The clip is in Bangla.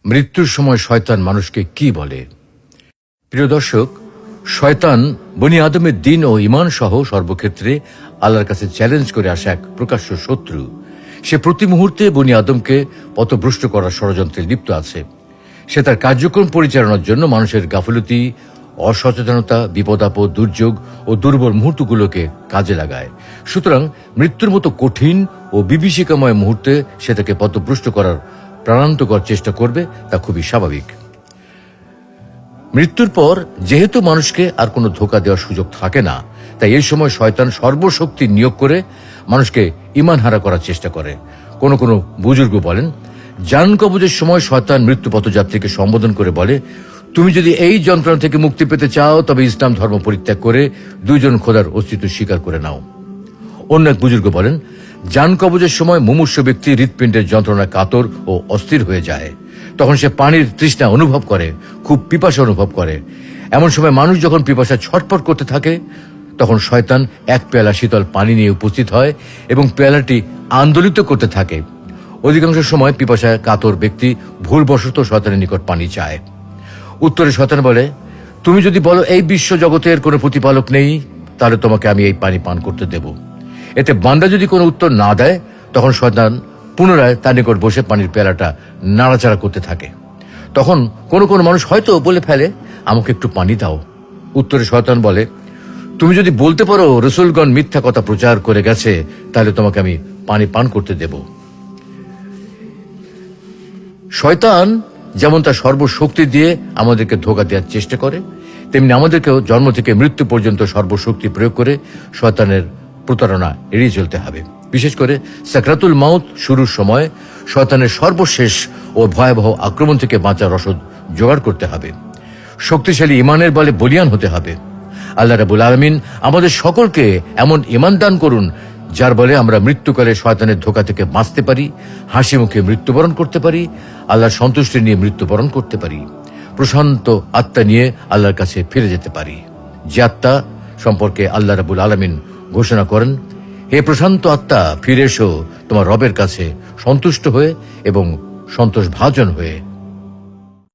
মৃত্যুর সময় শয়তান মানুষকে কি বলে? প্রিয় দর্শক, শয়তান বনি আদমের দিন ও ঈমান সহ সর্বক্ষেত্রে আল্লাহর কাছে চ্যালেঞ্জ করে আসা এক প্রকাশ্য শত্রু। সে প্রতি মুহূর্তে বনি আদমকে পথভ্রষ্ট করার ষড়যন্ত্রে লিপ্ত আছে। সে তার কার্যক্রম পরিচালনার জন্য মানুষের গাফিলতি, অসচেতনতা, বিপদ আপদ, দুর্যোগ ও দুর্বল মুহূর্তগুলোকে কাজে লাগায়। সুতরাং মৃত্যুর মতো কঠিন ও বিভীষিকাময় মুহূর্তে সে তাকে পথভ্রষ্ট করার প্রাণান্তকর চেষ্টা করবে, তা খুবই স্বাভাবিক। মৃত্যুর পর যেহেতু মানুষকে আর কোনো ধোঁকা দেওয়ার সুযোগ থাকে না, তাই এই সময় শয়তান সর্বশক্তি নিয়োগ করে মানুষকে ঈমান হারা করার চেষ্টা করে। কোনো কোনো বুজুর্গ বলেন, জান কবজের সময় শয়তান মৃত্যু পথযাত্রীকে সম্বোধন করে বলে, তুমি যদি এই যন্ত্রণা থেকে মুক্তি পেতে চাও তবে ইসলাম ধর্ম পরিত্যাগ করে দুইজন খোদার অস্তিত্ব স্বীকার করে নাও। অন্য এক বুজুর্গ বলেন, জান কবজের সময় মুমূর্ষু ব্যক্তি হৃৎপিণ্ডের যন্ত্রণা কাতর ও অস্থির হয়ে যায়। তখন সে পানির তৃষ্ণা অনুভব করে, খুব পিপাসা অনুভব করে। এমন সময় মানুষ যখন পিপাসা ছটফট করতে থাকে, তখন শয়তান এক পেয়ালা শীতল পানি নিয়ে উপস্থিত হয় এবং পেয়ালাটি আন্দোলিত করতে থাকে। অধিকাংশ সময় পিপাসায় কাতর ব্যক্তি ভুলবশত শয়তানের নিকট পানি চায়। উত্তরে শয়তান বলে, তুমি যদি বলো এই বিশ্ব জগতের কোনো প্রতিপালক নেই, তাহলে তোমাকে আমি এই পানি পান করতে দেব। এতে বান্দা যদি কোনো উত্তর না দেয়, তখন শয়তান পুনরায় তার নিকট বসে পানির পেয়ালাটা নাড়াচাড়া করতে থাকে। তখন কোনো কোনো মানুষ হয়তো বলে ফেলে, আমাকে একটু পানি দাও। উত্তরে শয়তান বলে, তুমি যদি বলতে পারো রসুলগণ মিথ্যা কথা প্রচার করে গেছে, তাহলে তোমাকে আমি পানি পান করতে দেব। শয়তান যেমন তার সর্বশক্তি দিয়ে আমাদেরকে ধোঁকা দেওয়ার চেষ্টা করে, তেমনি আমাদেরকেও জন্ম থেকে মৃত্যু পর্যন্ত সর্বশক্তি প্রয়োগ করে শয়তানের প্রতারণা এড়িয়ে চলতে হবে। বিশেষ করে সাকরাতুল মাউত শুরুর সময় শয়তানের সর্বশেষ ও ভয়াবহ আক্রমণ থেকে বাঁচার রসদ জোগাড় করতে হবে। শক্তিশালী ঈমানের বলে বলিয়ান হতে হবে। আল্লাহ রাব্বুল আলামিন আমাদের সকলকে এমন ঈমান দান করুন, যার বলে আমরা মৃত্যুকালে শয়তানের ধোঁকা থেকে বাঁচতে পারি, হাসি মুখে মৃত্যুবরণ করতে পারি, আল্লাহর সন্তুষ্টি নিয়ে মৃত্যুবরণ করতে পারি, প্রশান্ত আত্মা নিয়ে আল্লাহর কাছে ফিরে যেতে পারি। যে আত্মা সম্পর্কে আল্লাহ রাব্বুল আলামিন ঘোষণা করেন, হে প্রশান্ত আত্মা, ফিরে এসো তোমার রবের কাছে সন্তুষ্ট হয়ে এবং সন্তোষ ভাজন হয়ে।